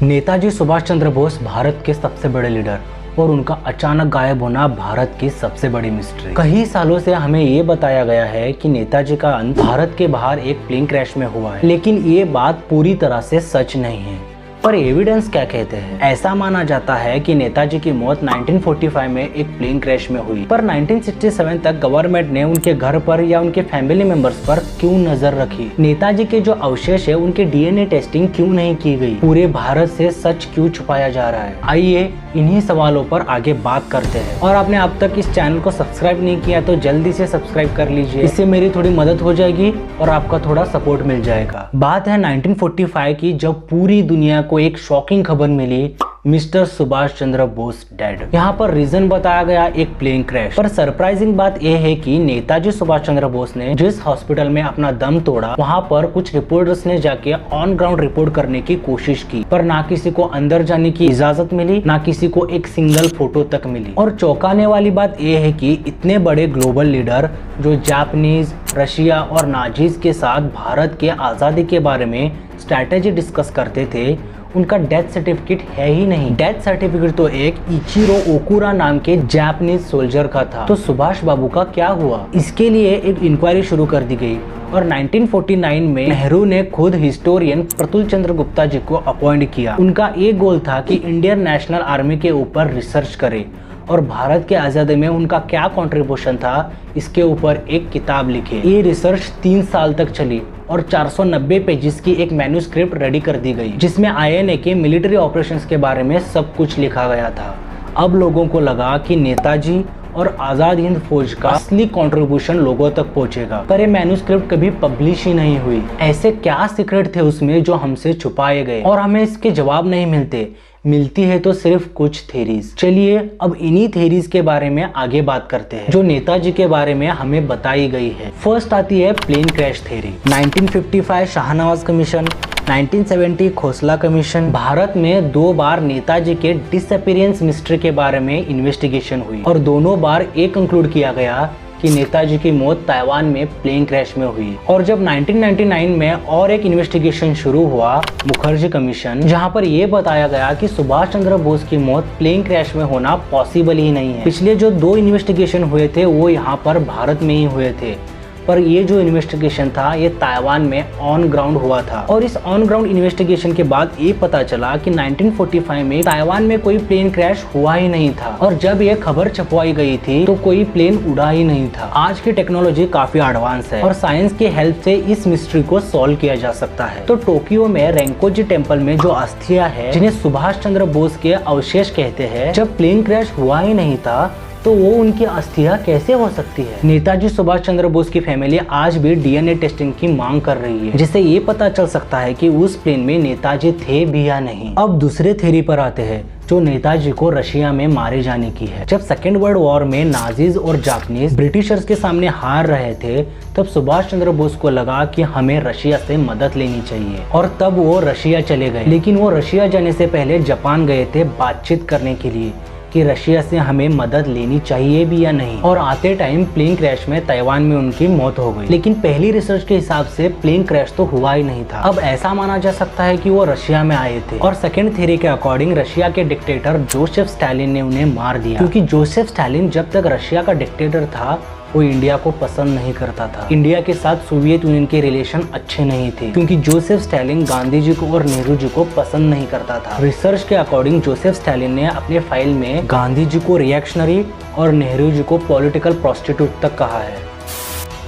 नेताजी सुभाष चंद्र बोस भारत के सबसे बड़े लीडर और उनका अचानक गायब होना भारत की सबसे बड़ी मिस्ट्री। कई सालों से हमें ये बताया गया है कि नेताजी का अंत भारत के बाहर एक प्लेन क्रैश में हुआ है, लेकिन ये बात पूरी तरह से सच नहीं है। पर एविडेंस क्या कहते हैं? ऐसा माना जाता है कि नेताजी की मौत 1945 में एक प्लेन क्रैश में हुई, पर 1967 तक गवर्नमेंट ने उनके घर पर या उनके फैमिली मेंबर्स पर क्यों नजर रखी? नेताजी के जो अवशेष है उनके डीएनए टेस्टिंग क्यों नहीं की गई? पूरे भारत से सच क्यों छुपाया जा रहा है? आइए इन्हीं सवालों पर आगे बात करते हैं। और आपने अब तक इस चैनल को सब्सक्राइब नहीं किया तो जल्दी से सब्सक्राइब कर लीजिए, इससे मेरी थोड़ी मदद हो जाएगी और आपका थोड़ा सपोर्ट मिल जाएगा। बात है 1945 की, जब पूरी दुनिया को एक शॉकिंग खबर मिली, मिस्टर सुभाष चंद्र बोस डेड। यहाँ पर रीजन बताया गया एक प्लेन क्रैश। पर सरप्राइजिंग बात यह है कि नेताजी सुभाष चंद्र बोस ने जिस हॉस्पिटल में अपना दम तोड़ा, वहाँ पर कुछ रिपोर्टर्स ने जाके ऑन ग्राउंड रिपोर्ट करने की कोशिश की, पर ना किसी को अंदर जाने की इजाजत मिली, ना किसी को एक सिंगल फोटो तक मिली। और चौंकाने वाली बात यह है कि इतने बड़े ग्लोबल लीडर जो जापानीज, रशिया और नाजीज के साथ भारत के आजादी के बारे में स्ट्रैटेजी डिस्कस करते थे, उनका डेथ सर्टिफिकेट है ही नहीं। डेथ सर्टिफिकेट तो एक इचिरो ओकुरा नाम के जापानीज सोल्जर का था। तो सुभाष बाबू का क्या हुआ? इसके लिए एक इंक्वायरी शुरू कर दी गई और 1949 में नेहरू ने खुद हिस्टोरियन प्रतुल चंद्र गुप्ता जी को अपॉइंट किया। उनका एक गोल था कि इंडियन नेशनल आर्मी के ऊपर रिसर्च करे और भारत के आज़ादी में उनका क्या कंट्रीब्यूशन था, इसके ऊपर एक किताब लिखे। ये रिसर्च 3 साल तक चली और 490 पेजेस की एक मैन्युस्क्रिप्ट रेडी कर दी गई, जिसमें आईएनए के मिलिट्री ऑपरेशंस के बारे में सब कुछ लिखा गया था। अब लोगों को लगा कि नेताजी और आजाद हिंद फौज का असली कंट्रीब्यूशन लोगों तक पहुंचेगा, पर ये मैन्युस्क्रिप्ट कभी पब्लिश ही नहीं हुई। ऐसे क्या सीक्रेट थे उसमें जो हमसे छुपाए गए और हमें इसके जवाब नहीं मिलती है तो सिर्फ कुछ थेरीज। चलिए अब इन्हीं थेरीज के बारे में आगे बात करते हैं जो नेताजी के बारे में हमें बताई गई है। फर्स्ट आती है plane crash theory. 1955 Shahnawaz commission, 1970 Khosla commission. Bharat में 2 बार नेताजी के डिसअपीयरेंस मिस्ट्री के बारे में इन्वेस्टिगेशन हुई और दोनों बार ये कंक्लूड किया गया कि नेताजी की मौत ताइवान में प्लेन क्रैश में हुई। और जब 1999 में और एक इन्वेस्टिगेशन शुरू हुआ, मुखर्जी कमीशन, जहां पर यह बताया गया कि सुभाष चंद्र बोस की मौत प्लेन क्रैश में होना पॉसिबल ही नहीं है। पिछले जो 2 इन्वेस्टिगेशन हुए थे वो यहाँ पर भारत में ही हुए थे, पर ये जो इन्वेस्टिगेशन था ये ताइवान में ऑन ग्राउंड हुआ था। और इस ऑन ग्राउंड इन्वेस्टिगेशन के बाद ये पता चला कि 1945 में ताइवान में कोई प्लेन क्रैश हुआ ही नहीं था और जब ये खबर छपवाई गई थी तो कोई प्लेन उड़ा ही नहीं था। आज की टेक्नोलॉजी काफी एडवांस है और साइंस की हेल्प से इस मिस्ट्री को सॉल्व किया जा सकता है। तो टोक्यो में रेंकोजी टेम्पल में जो अस्थियां है, जिन्हें सुभाष चंद्र बोस के अवशेष कहते हैं, जब प्लेन क्रैश हुआ ही नहीं था तो वो उनकी अस्थियां कैसे हो सकती है? नेताजी सुभाष चंद्र बोस की फैमिली आज भी डीएनए टेस्टिंग की मांग कर रही है, जिससे ये पता चल सकता है कि उस प्लेन में नेताजी थे भी या नहीं। अब दूसरे थ्योरी पर आते हैं जो नेताजी को रशिया में मारे जाने की है। जब सेकेंड वर्ल्ड वॉर में नाजीज और जापानीज ब्रिटिशर्स के सामने हार रहे थे, तब सुभाष चंद्र बोस को लगा कि हमें रशिया से मदद लेनी चाहिए और तब वो रशिया चले गए। लेकिन वो रशिया जाने से पहले जापान गए थे बातचीत करने के लिए कि रशिया से हमें मदद लेनी चाहिए भी या नहीं। और आते टाइम प्लेन क्रैश में ताइवान में उनकी मौत हो गई। लेकिन पहली रिसर्च के हिसाब से प्लेन क्रैश तो हुआ ही नहीं था। अब ऐसा माना जा सकता है कि वो रशिया में आए थे और सेकंड थ्योरी के अकॉर्डिंग रशिया के डिक्टेटर जोसेफ स्टालिन ने उन्हें मार दिया, क्योंकि जोसेफ स्टालिन जब तक रशिया का डिक्टेटर था वो इंडिया को पसंद नहीं करता था। इंडिया के साथ सोवियत यूनियन के रिलेशन अच्छे नहीं थे, क्योंकि जोसेफ स्टालिन गांधी जी को और नेहरू जी को पसंद नहीं करता था। रिसर्च के अकॉर्डिंग जोसेफ स्टालिन ने अपने फाइल में गांधी जी को रिएक्शनरी और नेहरू जी को पॉलिटिकल प्रोस्टिट्यूट तक कहा है।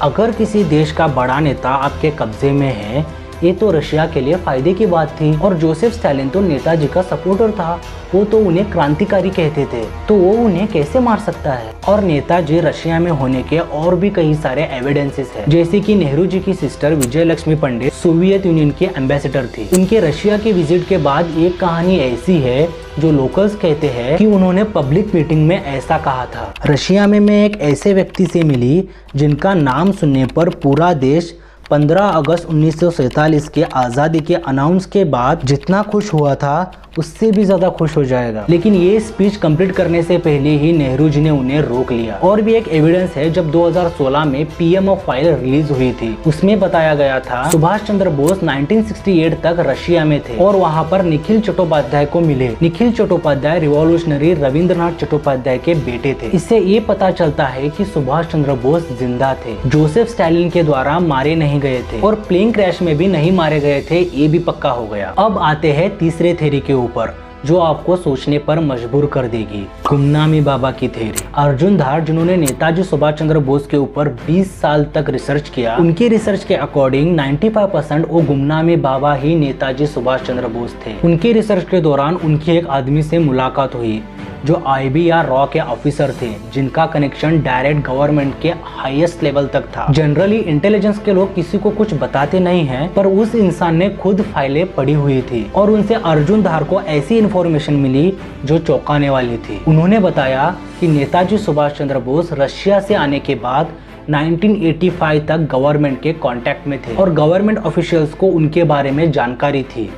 अगर किसी देश का बड़ा नेता आपके कब्जे में है, ये तो रशिया के लिए फायदे की बात थी। और जोसेफ स्टालिन तो नेताजी का सपोर्टर था, वो तो उन्हें क्रांतिकारी कहते थे, तो वो उन्हें कैसे मार सकता है? और नेताजी रशिया में होने के और भी कई सारे एविडेंसेस है, जैसे कि नेहरू जी की सिस्टर विजय लक्ष्मी पंडित सोवियत यूनियन की एम्बेसडर थी। उनके रशिया के विजिट के बाद एक कहानी ऐसी है जो लोकल्स कहते हैं कि उन्होंने पब्लिक मीटिंग में ऐसा कहा था, रशिया में मैं एक ऐसे व्यक्ति से मिली जिनका नाम सुनने पर पूरा देश 15 अगस्त 1947 के आज़ादी के अनाउंस के बाद जितना खुश हुआ था उससे भी ज्यादा खुश हो जाएगा। लेकिन ये स्पीच कंप्लीट करने से पहले ही नेहरू जी ने उन्हें रोक लिया। और भी एक एविडेंस है, जब 2016 में पीएमओ फाइल रिलीज हुई थी उसमें बताया गया था सुभाष चंद्र बोस 1968 तक रशिया में थे और वहाँ पर निखिल चट्टोपाध्याय को मिले। निखिल चट्टोपाध्याय रिवॉल्यूशनरी रविंद्रनाथ चट्टोपाध्याय के बेटे थे। इससे ये पता चलता है कि सुभाष चंद्र बोस जिंदा थे, जोसेफ स्टालिन के द्वारा मारे नहीं गए थे और प्लेन क्रैश में भी नहीं मारे गए थे, ये भी पक्का हो गया। अब आते हैं तीसरे थ्योरी के ऊपर जो आपको सोचने पर मजबूर कर देगी, गुमनामी बाबा की थ्योरी। अर्जुन धार जिन्होंने नेताजी सुभाष चंद्र बोस के ऊपर 20 साल तक रिसर्च किया, उनके रिसर्च के अकॉर्डिंग 95% वो गुमनामी बाबा ही नेताजी सुभाष चंद्र बोस थे। उनके रिसर्च के दौरान उनकी एक आदमी से मुलाकात हुई जो IB या रॉ के ऑफिसर थे, जिनका कनेक्शन डायरेक्ट गवर्नमेंट के हाईएस्ट लेवल तक था। जनरली इंटेलिजेंस के लोग किसी को कुछ बताते नहीं हैं, पर उस इंसान ने खुद फाइलें पढ़ी हुई थी और उनसे अर्जुन धार को ऐसी इंफॉर्मेशन मिली जो चौंकाने वाली थी। उन्होंने बताया कि नेताजी सुभाष चंद्र बोस रशिया से आने के बाद 1985 तक गवर्नमेंट के कांटेक्ट में थे और गवर्नमेंट ऑफिशियल्स को उनके बारे में जानकारी थी।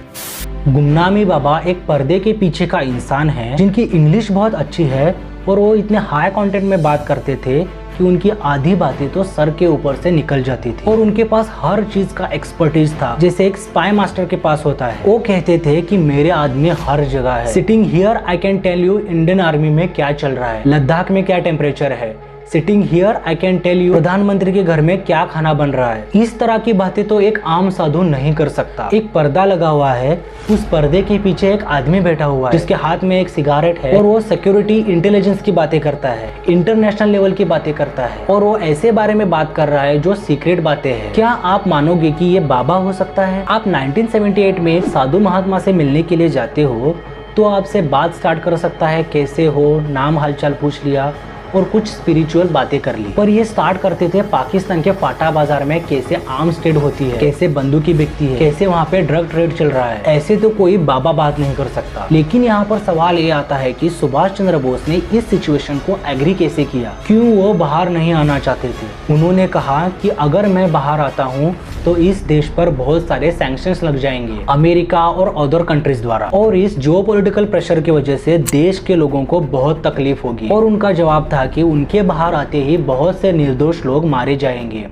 गुमनामी बाबा एक पर्दे के पीछे का इंसान है जिनकी इंग्लिश बहुत अच्छी है और वो इतने हाई कंटेंट में बात करते थे कि उनकी आधी बातें तो सर के ऊपर से निकल जाती थी और उनके पास हर चीज का एक्सपर्टीज था, जैसे एक स्पाई मास्टर के पास होता है। वो कहते थे कि मेरे आदमी हर जगह है। Sitting here I can tell you Indian army में क्या चल रहा है, लद्दाख में क्या टेम्परेचर है। Sitting here I can tell you प्रधानमंत्री के घर में क्या खाना बन रहा है। इस तरह की बातें तो एक आम साधु नहीं कर सकता। एक पर्दा लगा हुआ है, उस पर्दे के पीछे एक आदमी बैठा हुआ है जिसके हाथ में एक सिगारेट है और वो सिक्योरिटी इंटेलिजेंस की बातें करता है, इंटरनेशनल लेवल की बातें करता है और वो ऐसे बारे में बात कर रहा है जो सीक्रेट बातें हैं। क्या आप मानोगे कि ये बाबा हो सकता है? आप 1978 में एक साधु महात्मा से मिलने के लिए जाते हो तो आपसे बात स्टार्ट कर सकता है, कैसे हो, नाम हालचाल पूछ लिया और कुछ स्पिरिचुअल बातें कर ली। पर ये स्टार्ट करते थे पाकिस्तान के फाटा बाजार में कैसे आर्म्स ट्रेड होती है, कैसे बंदूकी बिकती है, कैसे वहाँ पे ड्रग ट्रेड चल रहा है। ऐसे तो कोई बाबा बात नहीं कर सकता। लेकिन यहाँ पर सवाल ये आता है कि सुभाष चंद्र बोस ने इस सिचुएशन को एग्री कैसे किया? क्यों वो बाहर नहीं आना चाहते थे? उन्होंने कहा कि अगर मैं बाहर आता हूँ तो इस देश पर बहुत सारे सैंक्शंस लग जाएंगे अमेरिका और अदर कंट्रीज द्वारा और इस जियोपॉलिटिकल प्रेशर की वजह से देश के लोगों को बहुत तकलीफ होगी। और उनका जवाब था कि उनके बाहर आते ही बहुत से निर्दोष लोग मारे जाएंगे,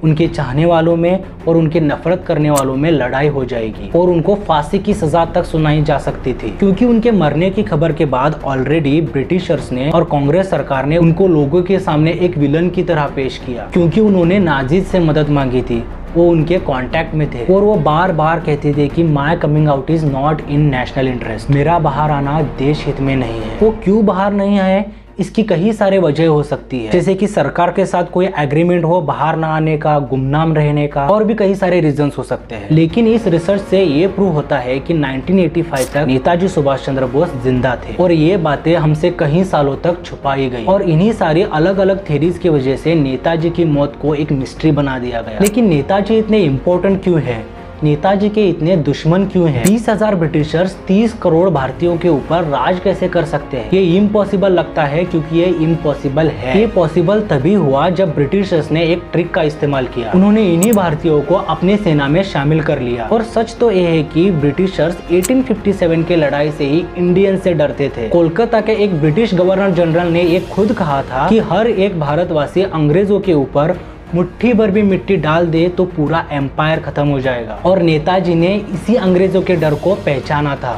उनके चाहने वालों में और उनके नफरत करने वालों में लड़ाई हो जाएगी और उनको फांसी की सजा तक सुनाई जा सकती थी, क्योंकि उनके मरने की खबर के बाद ऑलरेडी ब्रिटिशर्स ने और कांग्रेस सरकार ने उनको लोगों के सामने एक विलन की तरह पेश किया, क्योंकि उन्होंने नाजीज से मदद मांगी थी। वो उनके कांटेक्ट में थे और वो बार बार कहते थे कि my coming out is not in national interest, मेरा बाहर आना देश हित में नहीं है। वो क्यों बाहर नहीं आए? इसकी कई सारे वजह हो सकती है, जैसे कि सरकार के साथ कोई एग्रीमेंट हो बाहर ना आने का, गुमनाम रहने का, और भी कई सारे रीजंस हो सकते हैं। लेकिन इस रिसर्च से ये प्रूव होता है कि 1985 तक नेताजी सुभाष चंद्र बोस जिंदा थे और ये बातें हमसे कई सालों तक छुपाई गई और इन्हीं सारी अलग अलग थ्योरीज की वजह से नेताजी की मौत को एक मिस्ट्री बना दिया गया। लेकिन नेताजी इतने इम्पोर्टेंट क्यों है? नेताजी के इतने दुश्मन क्यों हैं? 20,000 ब्रिटिशर्स 30 करोड़ भारतीयों के ऊपर राज कैसे कर सकते हैं? ये इम्पॉसिबल लगता है क्योंकि ये इम्पॉसिबल है। ये पॉसिबल तभी हुआ जब ब्रिटिशर्स ने एक ट्रिक का इस्तेमाल किया। उन्होंने इन्हीं भारतीयों को अपने सेना में शामिल कर लिया। और सच तो ये है कि ब्रिटिशर्स 1857 के लड़ाई से ही इंडियन से डरते थे। कोलकाता के एक ब्रिटिश गवर्नर जनरल ने ये खुद कहा था कि हर एक भारतवासी अंग्रेजों के ऊपर मुट्ठी भर भी मिट्टी डाल दे तो पूरा एम्पायर खत्म हो जाएगा। और नेताजी ने इसी अंग्रेजों के डर को पहचाना था।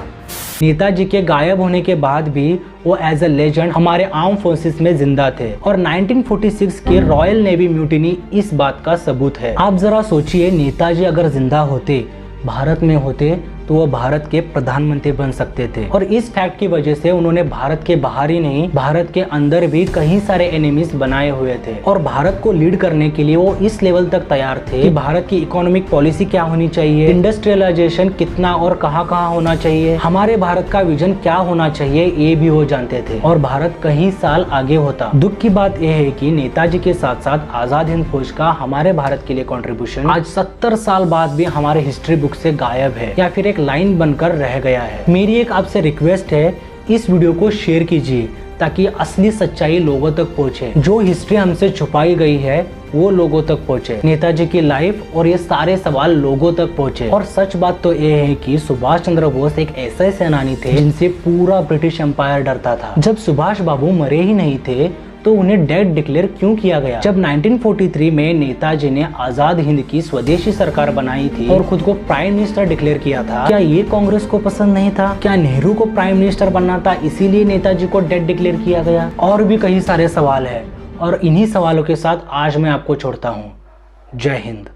नेताजी के गायब होने के बाद भी वो एज अ लेजेंड हमारे आर्म फोर्सेस में जिंदा थे और 1946 की रॉयल नेवी म्यूटिनी इस बात का सबूत है। आप जरा सोचिए, नेताजी अगर जिंदा होते, भारत में होते, तो वो भारत के प्रधानमंत्री बन सकते थे। और इस फैक्ट की वजह से उन्होंने भारत के बाहर ही नहीं, भारत के अंदर भी कई सारे एनिमीज बनाए हुए थे। और भारत को लीड करने के लिए वो इस लेवल तक तैयार थे कि भारत की इकोनॉमिक पॉलिसी क्या होनी चाहिए, इंडस्ट्रियलाइजेशन कितना और कहाँ कहाँ होना चाहिए, हमारे भारत का विजन क्या होना चाहिए, ये भी वो जानते थे। और भारत कई साल आगे होता। दुख की बात यह है कि नेताजी के साथ साथ आजाद हिंद फौज का हमारे भारत के लिए कॉन्ट्रीब्यूशन आज 70 साल बाद भी हमारे हिस्ट्री बुक से गायब है या फिर एक लाइन बनकर रह गया है। मेरी एक आपसे रिक्वेस्ट है, इस वीडियो को शेयर कीजिए ताकि असली सच्चाई लोगों तक पहुंचे, जो हिस्ट्री हमसे छुपाई गई है वो लोगों तक पहुंचे, नेताजी की लाइफ और ये सारे सवाल लोगों तक पहुंचे। और सच बात तो ये है कि सुभाष चंद्र बोस एक ऐसे सेनानी थे जिनसे पूरा ब्रिटिश एम्पायर डरता था। जब सुभाष बाबू मरे ही नहीं थे तो उन्हें डेड डिक्लेयर क्यों किया गया? जब 1943 में नेताजी ने आजाद हिंद की स्वदेशी सरकार बनाई थी और खुद को प्राइम मिनिस्टर डिक्लेयर किया था, क्या ये कांग्रेस को पसंद नहीं था? क्या नेहरू को प्राइम मिनिस्टर बनना था इसीलिए नेताजी को डेड डिक्लेयर किया गया? और भी कई सारे सवाल है और इन्हीं सवालों के साथ आज मैं आपको छोड़ता हूँ। जय हिंद।